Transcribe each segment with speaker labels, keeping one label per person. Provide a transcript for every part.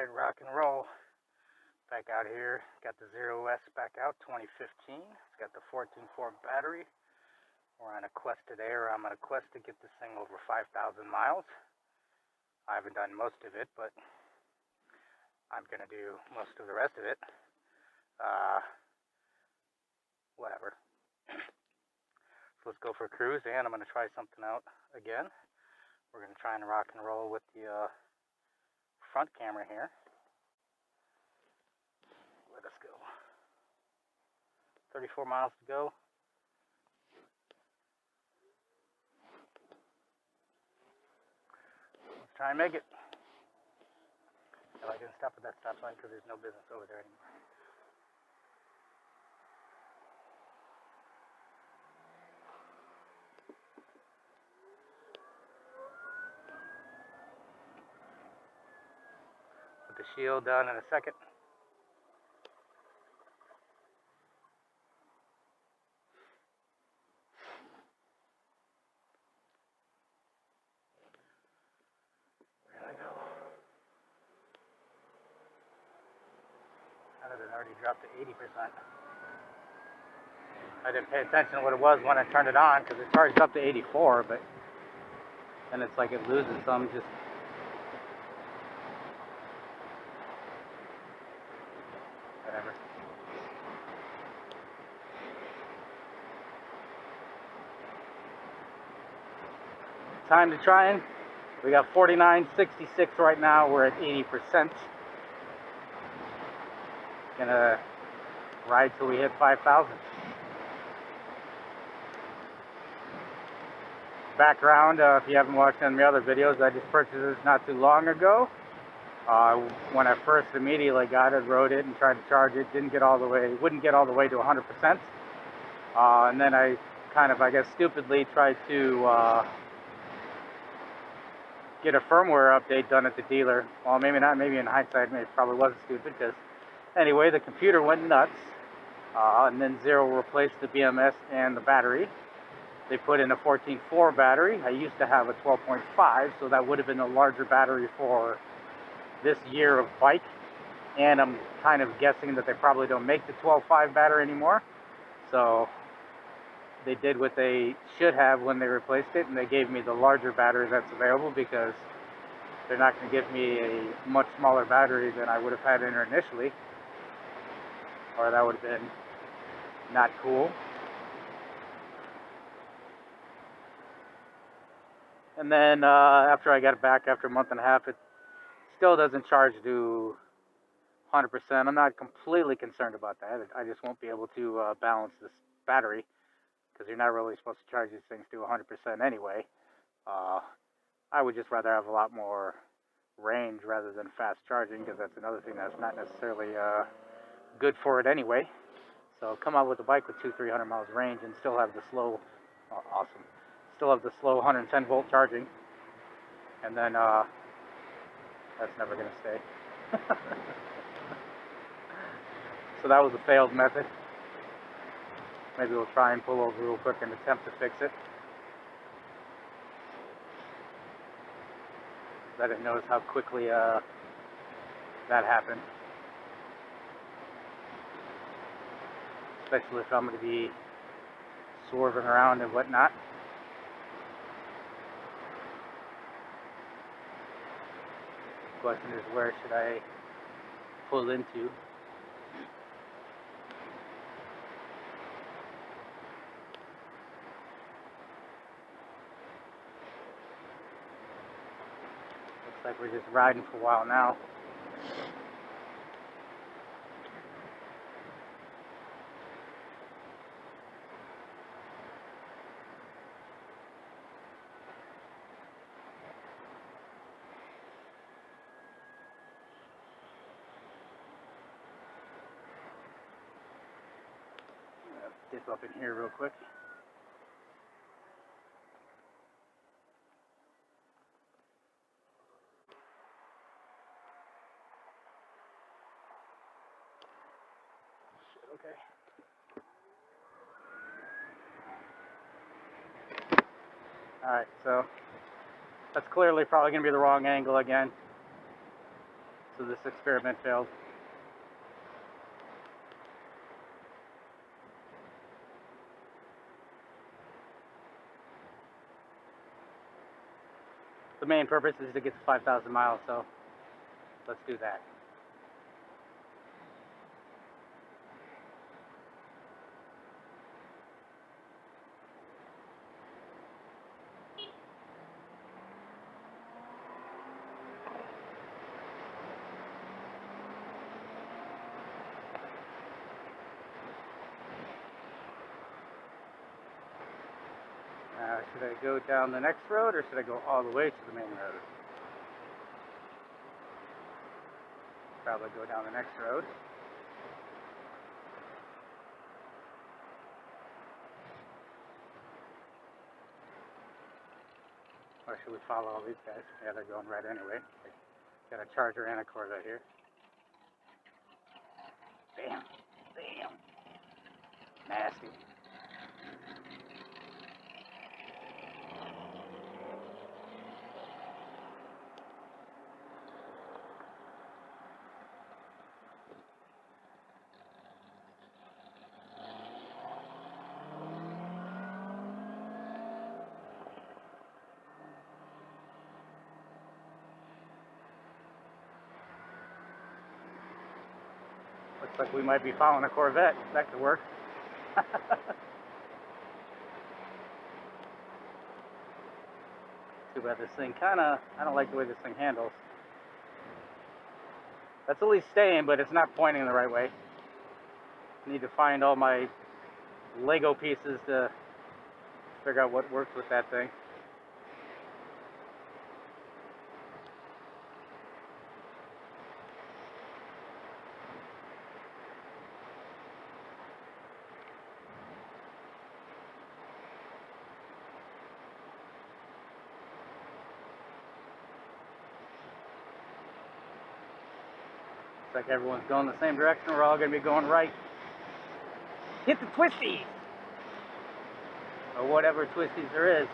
Speaker 1: Alright, rock and roll. Back out here. Got the Zero S back out, 2015. It's got the 14.4 battery. We're on a quest today, or I'm on a quest to get this thing over 5,000 miles. I haven't done most of it, but I'm going to do most of the rest of it. Whatever. So let's go for a cruise, and I'm going to try something out again. We're going to try and rock and roll with the front camera here. Let us go. 34 miles to go. Let's try and make it. If I didn't stop at that stop sign because there's no business over there anymore. Put the shield down in a second. It already dropped to 80%. I didn't pay attention to what it was when I turned it on because it charged up to 84, but then it's like it loses some just. Whatever. Time to try and. We got 49.66 right now. We're at 80%. Gonna ride till we hit 5,000. Background, if you haven't watched any of my other videos, I just purchased this not too long ago. When I first immediately got it, rode it and tried to charge it, wouldn't get all the way to 100%. And then I kind of, I guess, stupidly tried to get a firmware update done at the dealer. Well, maybe not, maybe in hindsight, maybe it probably wasn't stupid, because anyway, the computer went nuts, and then Zero replaced the BMS and the battery. They put in a 14.4 battery. I used to have a 12.5, so that would have been a larger battery for this year of bike. And I'm kind of guessing that they probably don't make the 12.5 battery anymore. So they did what they should have when they replaced it, and they gave me the larger battery that's available, because they're not going to give me a much smaller battery than I would have had in there initially. Or that would have been not cool. And then after I got it back after a month and a half, it still doesn't charge to 100%. I'm not completely concerned about that. I just won't be able to balance this battery, because you're not really supposed to charge these things to 100% anyway. I would just rather have a lot more range rather than fast charging, because that's another thing that's not necessarily good for it anyway. So come out with a bike with 200-300 miles range and still have the slow, awesome, still have the slow 110 volt charging, and then that's never going to stay. So that was a failed method. Maybe we'll try and pull over real quick and attempt to fix it. I didn't notice how quickly that happened. Especially if I'm going to be swerving around and whatnot. The question is, where should I pull into? Looks like we're just riding for a while now. Dip up in here real quick. Okay. Alright, so that's clearly probably going to be the wrong angle again. So this experiment failed. The main purpose is to get to 5,000 miles, so let's do that. Should I go down the next road, or should I go all the way to the main road? Probably go down the next road. Or should we follow all these guys? Yeah, they're going right anyway. Got a Charger and a Corvette here. Bam! Bam! Nasty. Looks like we might be following a Corvette. That could work. Too bad this thing I don't like the way this thing handles. That's at least staying, but it's not pointing the right way. Need to find all my Lego pieces to figure out what works with that thing. Looks like everyone's going the same direction. We're all going to be going right. Hit the twisties! Or whatever twisties there is.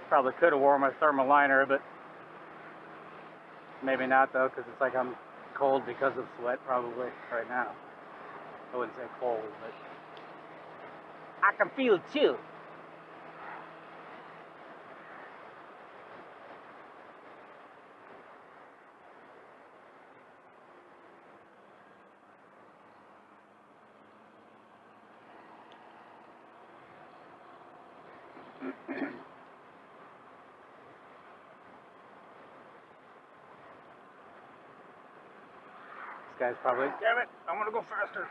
Speaker 1: Probably could have worn my thermal liner, but maybe not though, because it's like I'm cold because of sweat probably right now. I wouldn't say cold, but I can feel it too. This guy's probably, damn it, I want to go faster.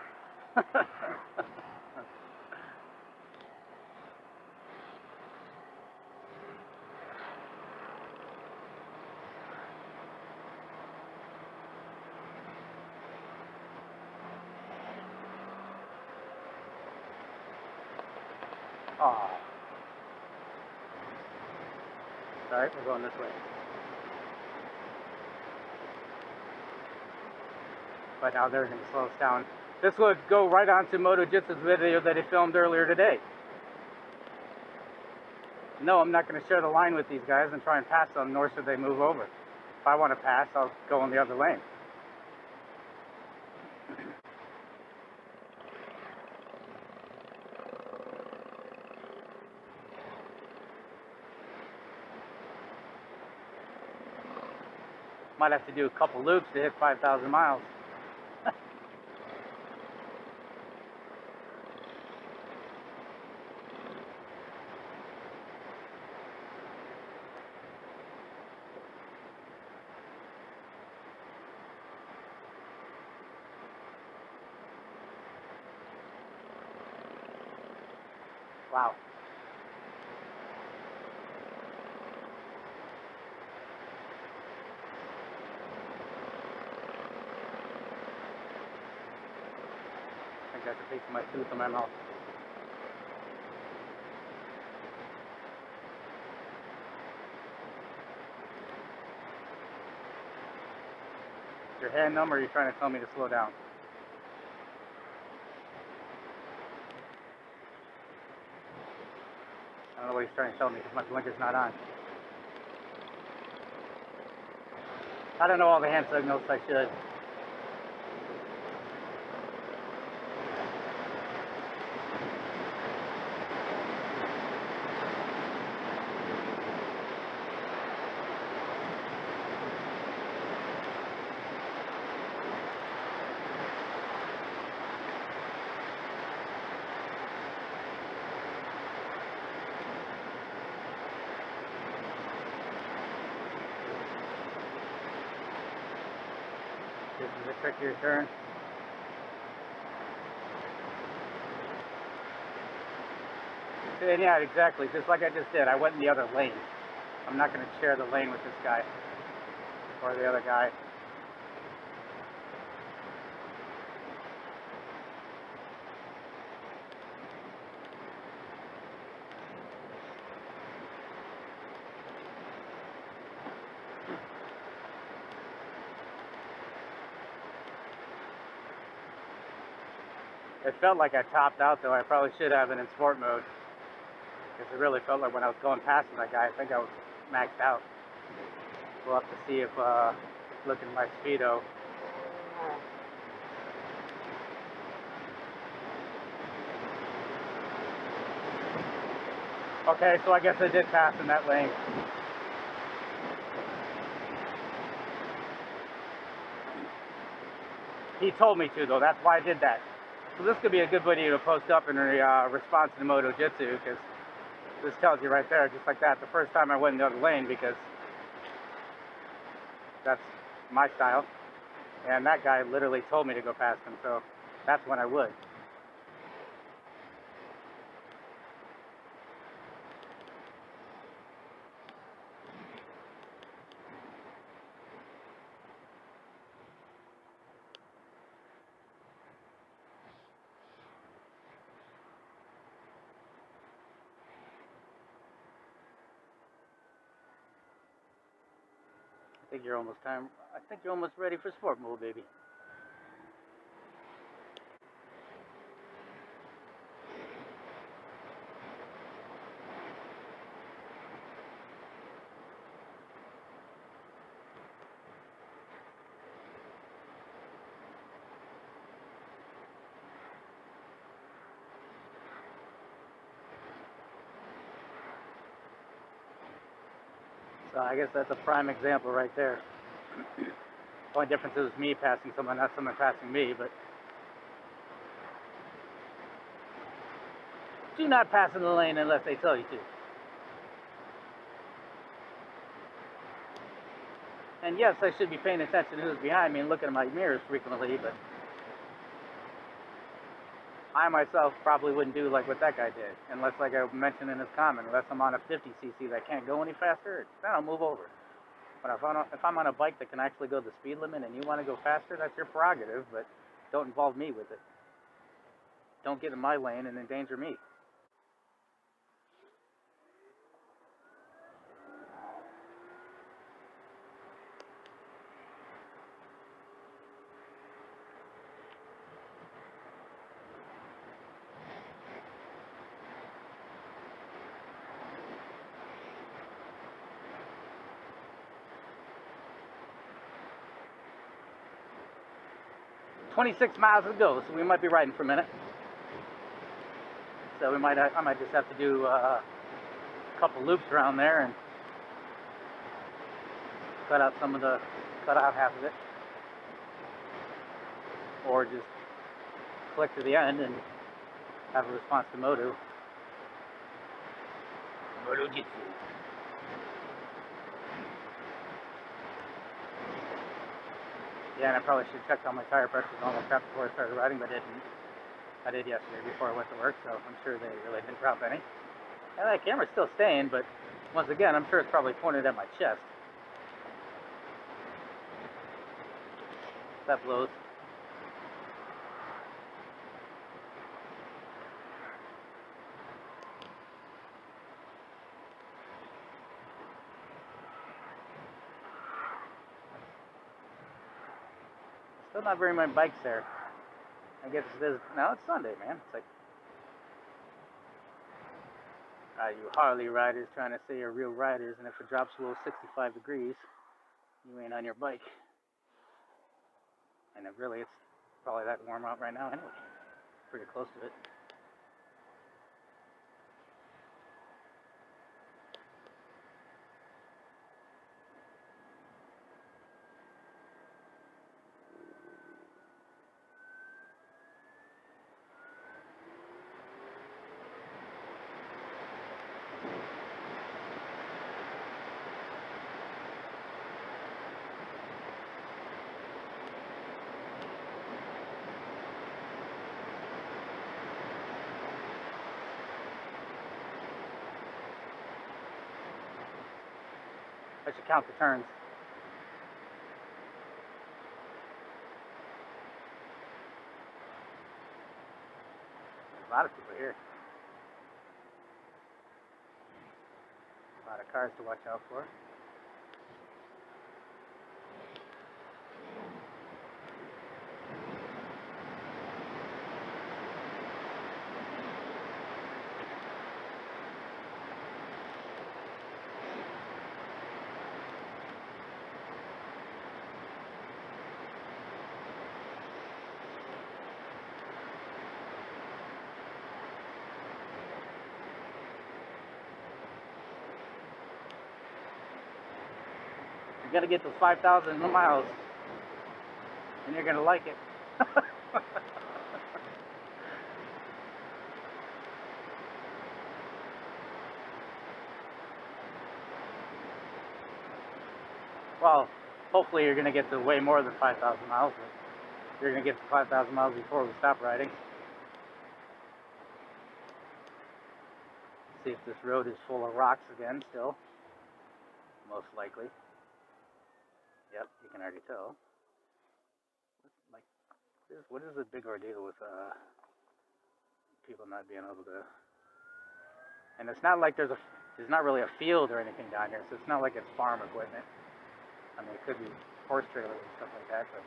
Speaker 1: Aw. Alright, we're going this way. But now they're going to slow us down. This would go right onto MotoJitsu's video that he filmed earlier today. No, I'm not going to share the line with these guys and try and pass them, nor should they move over. If I want to pass, I'll go in the other lane. Might have to do a couple loops to hit 5,000 miles. Wow. I think that's a piece of my tooth in my mouth. Is your hand numb, or are you trying to tell me to slow down? I don't know what he's trying to tell me because my blinker's not on. I don't know all the hand signals I should. This is a trickier turn. And yeah, exactly. Just like I just did. I went in the other lane. I'm not going to share the lane with this guy or the other guy. It felt like I topped out, though. I probably should have it in sport mode. Because it really felt like when I was going past that guy, I think I was maxed out. We'll have to see if, look at my speedo. Okay, so I guess I did pass in that lane. He told me to, though. That's why I did that. So this could be a good video to post up in response to the Moto Jitsu, because this tells you right there, just like that, the first time I went in the other lane, because that's my style. And that guy literally told me to go past him, so that's when I would. I think you're almost ready for sport mode, baby. So I guess that's a prime example right there. The only difference is me passing someone, not someone passing me, but do not pass in the lane unless they tell you to. And yes, I should be paying attention to who's behind me and looking at my mirrors frequently, but I myself probably wouldn't do like what that guy did, unless, like I mentioned in his comment, unless I'm on a 50cc that can't go any faster, then I'll move over. But if I'm on a bike that can actually go the speed limit and you want to go faster, that's your prerogative, but don't involve me with it. Don't get in my lane and endanger me. "26 miles to go, so we might be riding for a minute. So I might just have to do a couple loops around there and cut out half of it, or just click to the end and have a response to Moto Jitsu. Yeah, and I probably should check on my tire pressures and all that crap before I started riding, but I didn't. I did yesterday before I went to work, so I'm sure they really didn't drop any. And that camera's still staying, but once again, I'm sure it's probably pointed at my chest. That blows. Still not very many bikes there. I guess it is. Now it's Sunday, man. It's like, you Harley riders trying to say you're real riders, and if it drops below 65 degrees, you ain't on your bike. And it really, it's probably that warm out right now anyway. Pretty close to it. I should count the turns. There's a lot of people here. A lot of cars to watch out for. You gotta get to 5,000 miles, and you're gonna like it. Well, hopefully you're gonna get to way more than 5,000 miles, but you're gonna get to 5,000 miles before we stop riding. See if this road is full of rocks again still. Most likely. Yep, you can already tell. Like, what is the big ordeal with people not being able to? And it's not like there's not really a field or anything down here, so it's not like it's farm equipment. I mean, it could be horse trailers and stuff like that, but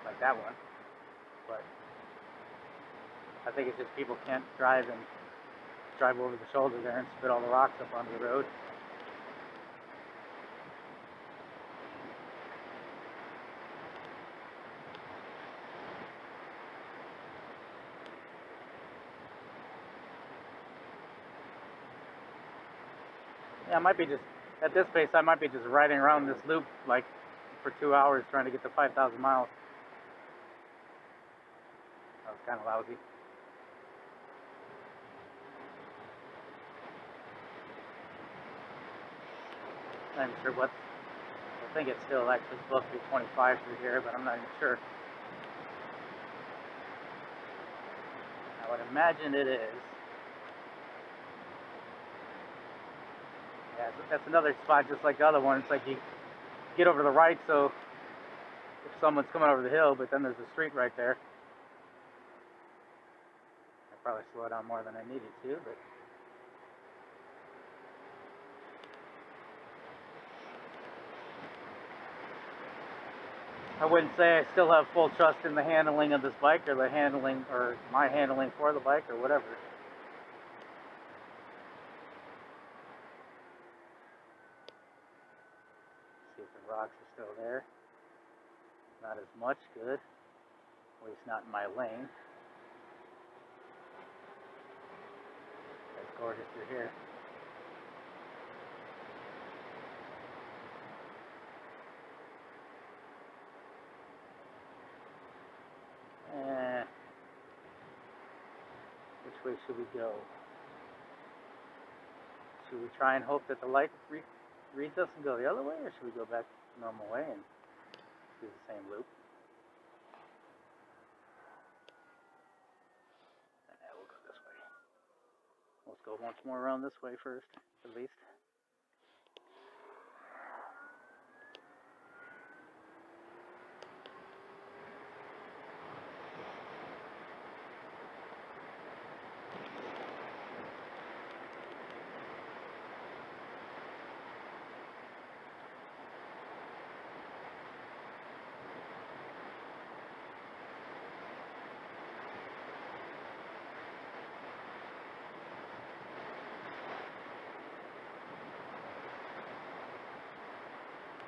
Speaker 1: like that one. But I think it's just people can't drive over the shoulder there and spit all the rocks up onto the road. Yeah, I might be just, at this pace, I might be just riding around this loop like for 2 hours trying to get to 5,000 miles. That was kind of lousy. I'm not sure what, I think it's still actually supposed to be 25 through here, but I'm not even sure. I would imagine it is. Yeah, that's another spot just like the other one. It's like you get over to the right, so if someone's coming over the hill, but then there's a street right there. I probably slow down more than I needed to, but I wouldn't say I still have full trust in the handling of this bike, or the handling, or my handling for the bike, or whatever. See if the rocks are still there. Not as much, good. At least not in my lane. It's gorgeous through here. Which way should we go? Should we try and hope that the light reads us and go the other way, or should we go back the normal way and do the same loop? go once more around this way first, at least.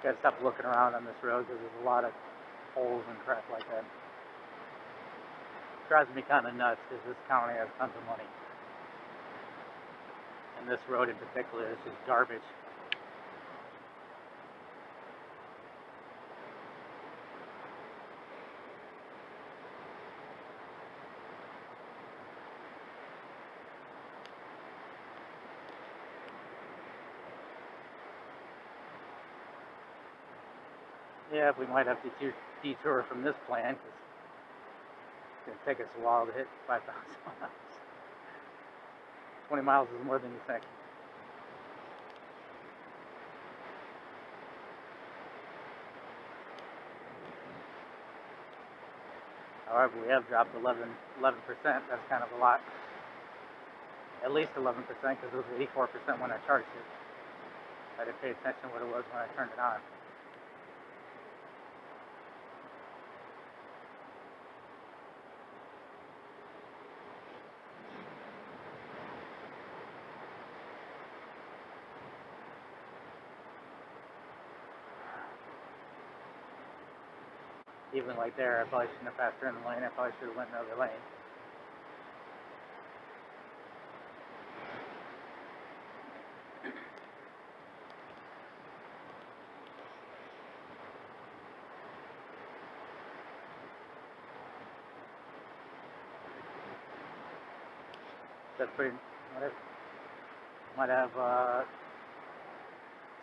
Speaker 1: Gotta stop looking around on this road because there's a lot of holes and crap like that. Drives me kind of nuts because this county has tons of money. And this road in particular is just garbage. Yeah, we might have to detour from this plan because it's going to take us a while to hit 5,000 miles. 20 miles is more than you think. However, we have dropped 11%. That's kind of a lot. At least 11% because it was 84% when I charged it. I didn't pay attention to what it was when I turned it on. Even like there, I probably shouldn't have passed her in the lane. I probably should have went another lane. That's pretty. Might have a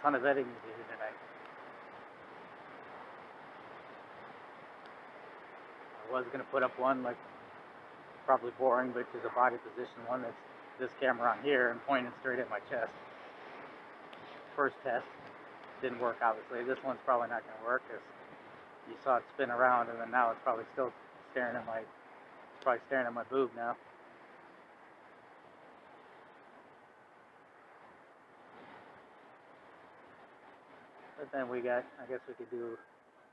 Speaker 1: ton of editing to do tonight. I was going to put up one, like, probably boring, but just a body position one that's this camera on here and pointing straight at my chest. First test didn't work, obviously. This one's probably not going to work because you saw it spin around, and then now it's probably still staring at my boob now. But then we got, I guess we could do,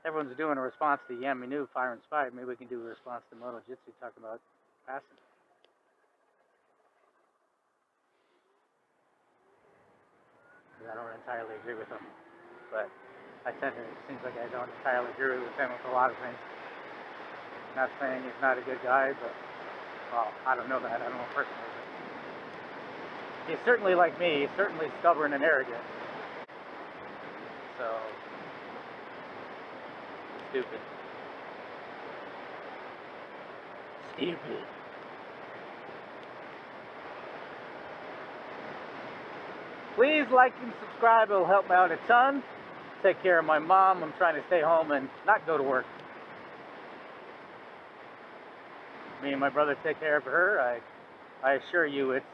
Speaker 1: everyone's doing a response to Yan Minu Fire Inspired. Maybe we can do a response to Moto Jitsu talking about passing. I don't entirely agree with him, but it seems like I don't entirely agree with him with a lot of things. Not saying he's not a good guy, but, well, I don't know that. I don't know personally. But he's certainly like me. He's certainly stubborn and arrogant. So, stupid. Please like and subscribe. It'll help me out a ton. Take care of my mom. I'm trying to stay home and not go to work. Me and my brother take care of her. I assure you it's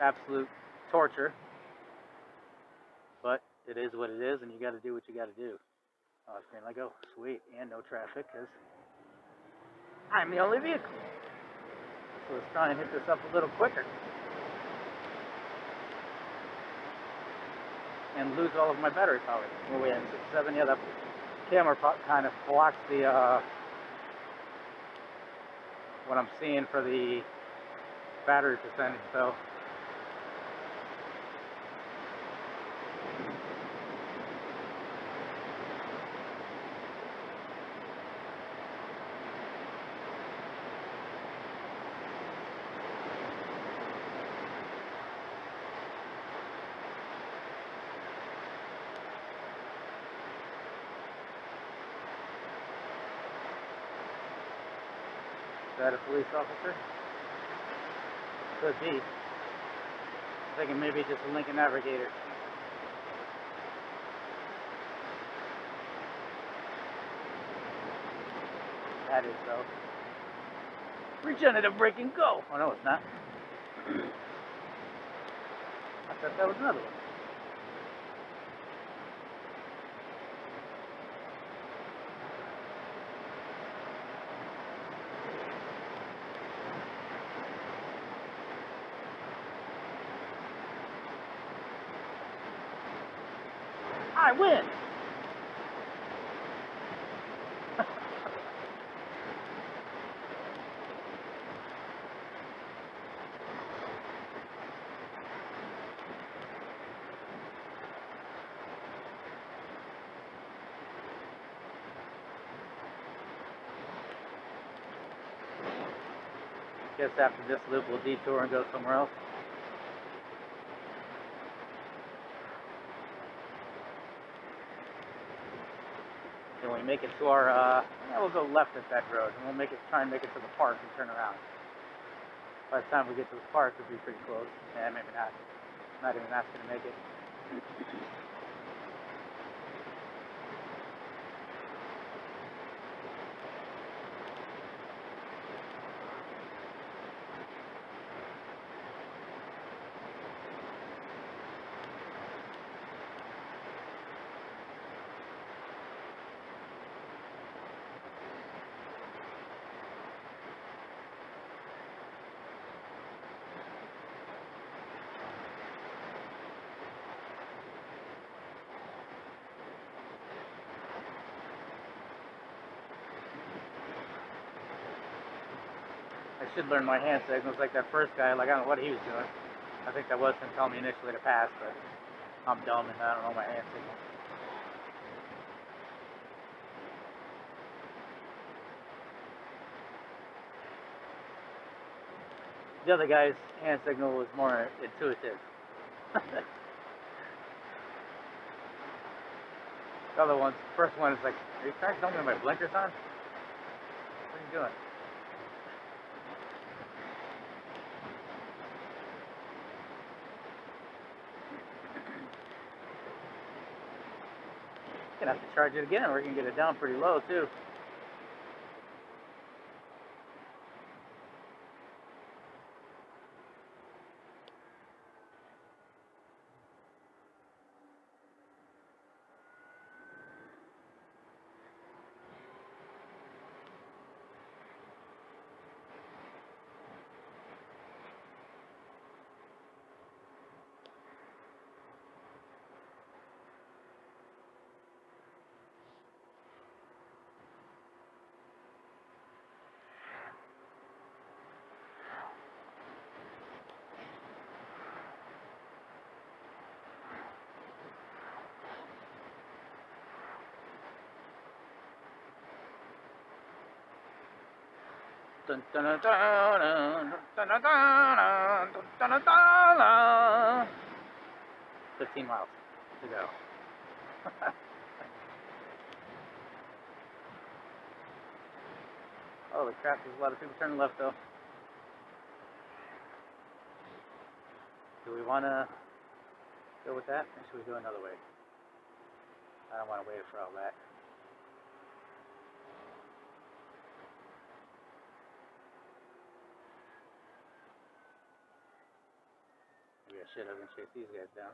Speaker 1: absolute torture. But it is what it is, and you got to do what you got to do. Oh, green light go. Sweet. And no traffic, because I'm the only vehicle. So let's try and hit this up a little quicker. And lose all of my battery power. Where we at? 6.7. Yeah, that camera kind of blocks the what I'm seeing for the battery percentage, so is that a police officer? Could be. I'm thinking maybe just a Lincoln Navigator. That is so. Regenerative braking, go! Oh no, it's not. I thought that was another one. I win! Guess after this loop we'll detour and go somewhere else. Then we make it to our, yeah, we'll go left at that road, and we'll try and make it to the park and turn around. By the time we get to the park, we'll be pretty close. Yeah, maybe not. Not even that's gonna make it. I should learn my hand signals like that first guy. Like, I don't know what he was doing. I think that was him telling me initially to pass, but I'm dumb and I don't know my hand signals. The other guy's hand signal was more intuitive. The other one's, first one is like, are you trying to tell me my blinkers on? What are you doing? Gonna have to charge it again, or we can get it down pretty low too. Dun, dun, dun, dun, dun, dun, dun, dun, dun, dun. 15 miles to go. Holy crap, there's a lot of people turning left though. Do we want to go with that, or should we go another way? I don't want to wait for all that. Maybe I should have been chase these guys down.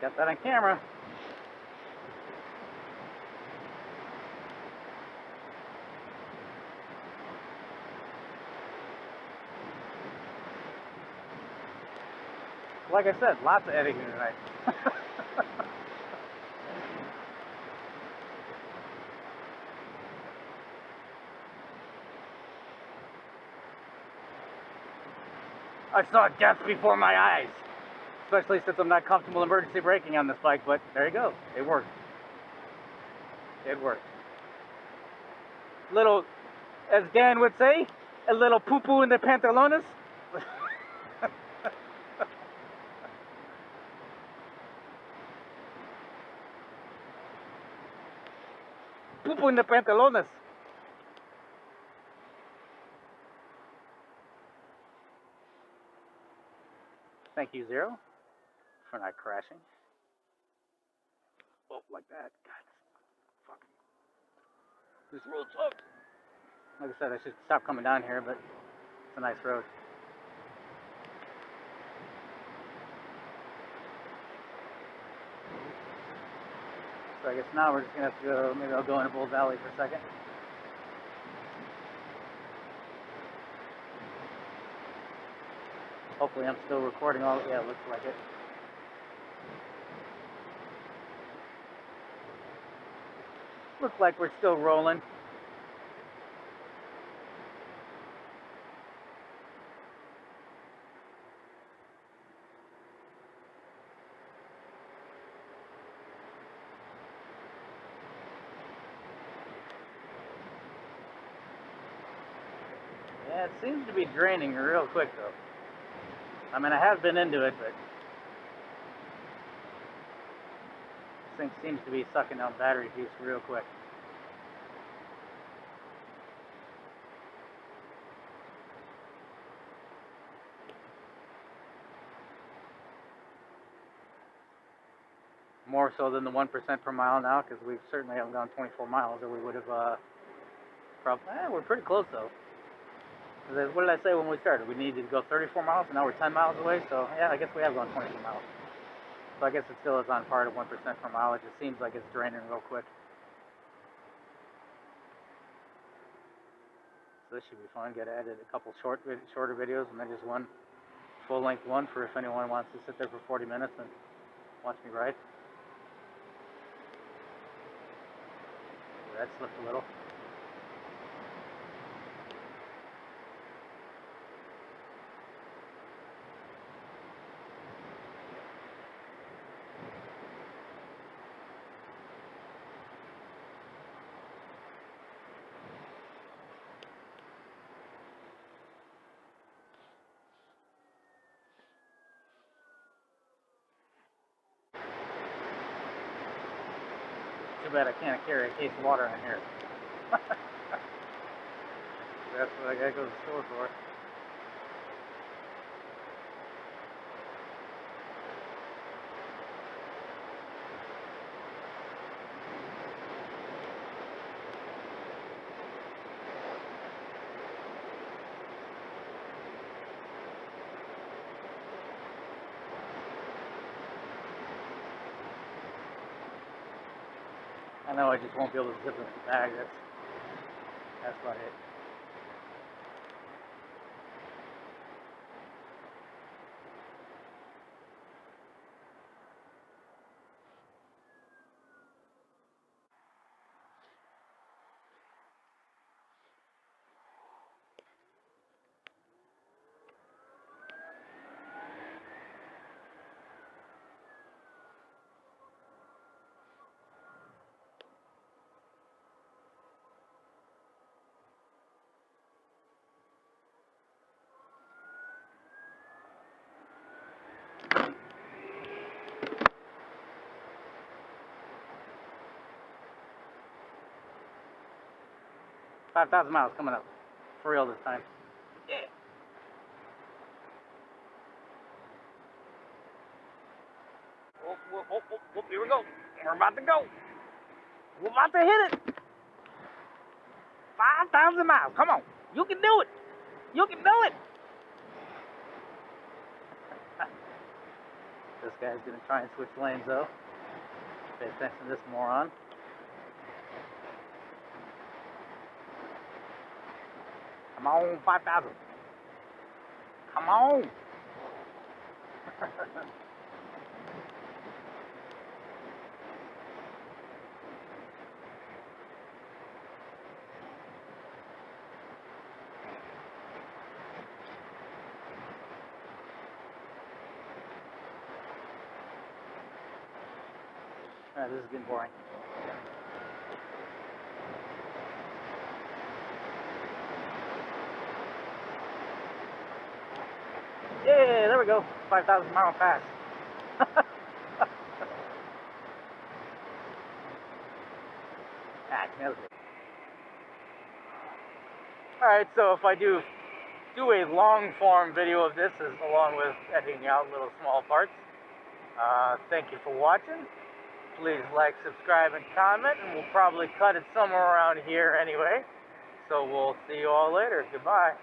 Speaker 1: Got that on camera. like I said, lots of editing tonight. I saw death before my eyes. Especially since I'm not comfortable emergency braking on this bike, but there you go. It worked. It worked. Little, as Dan would say, a little poo-poo in the pantalones. Poo-poo in the pantalones. Thank you, Zero, for not crashing. Oh, like that. God, fuck. This road sucks. Like I said, I should stop coming down here, but it's a nice road. So I guess now we're just gonna have to go. Maybe I'll go into Bull Valley for a second. Hopefully, I'm still recording all. Yeah, it looks like it. Looks like we're still rolling. Yeah, it seems to be draining real quick though. I mean, I have been into it, but this thing seems to be sucking out battery juice real quick. More so than the 1% per mile now, because we certainly haven't gone 24 miles, or we would have probably. We're pretty close though. What did I say when we started? We needed to go 34 miles, and now we're 10 miles away. So yeah, I guess we have gone 24 miles. So I guess it still is on par to 1% per mile. It just seems like it's draining real quick. So this should be fun. Got to edit a couple shorter videos, and then just one full-length one for if anyone wants to sit there for 40 minutes and watch me ride. That slipped a little. Too bad I can't carry a case of water in here. That's what I gotta go to the store for. I know I just won't be able to zip in the bag. That's about it. $5,000 miles coming up. For real this time. Yeah. Oh, here we go. We're about to go. We're about to hit it. 5,000 miles. Come on. You can do it. You can do it. This guy's going to try and switch lanes, though. Pay attention to this moron. Come on, 5,000. Come on. This is getting boring. Yeah, there we go. 5,000 mile pass. Nailed it. Alright, so if I do a long form video of this, along with editing out little small parts, thank you for watching. Please like, subscribe, and comment, and we'll probably cut it somewhere around here anyway. So we'll see you all later. Goodbye.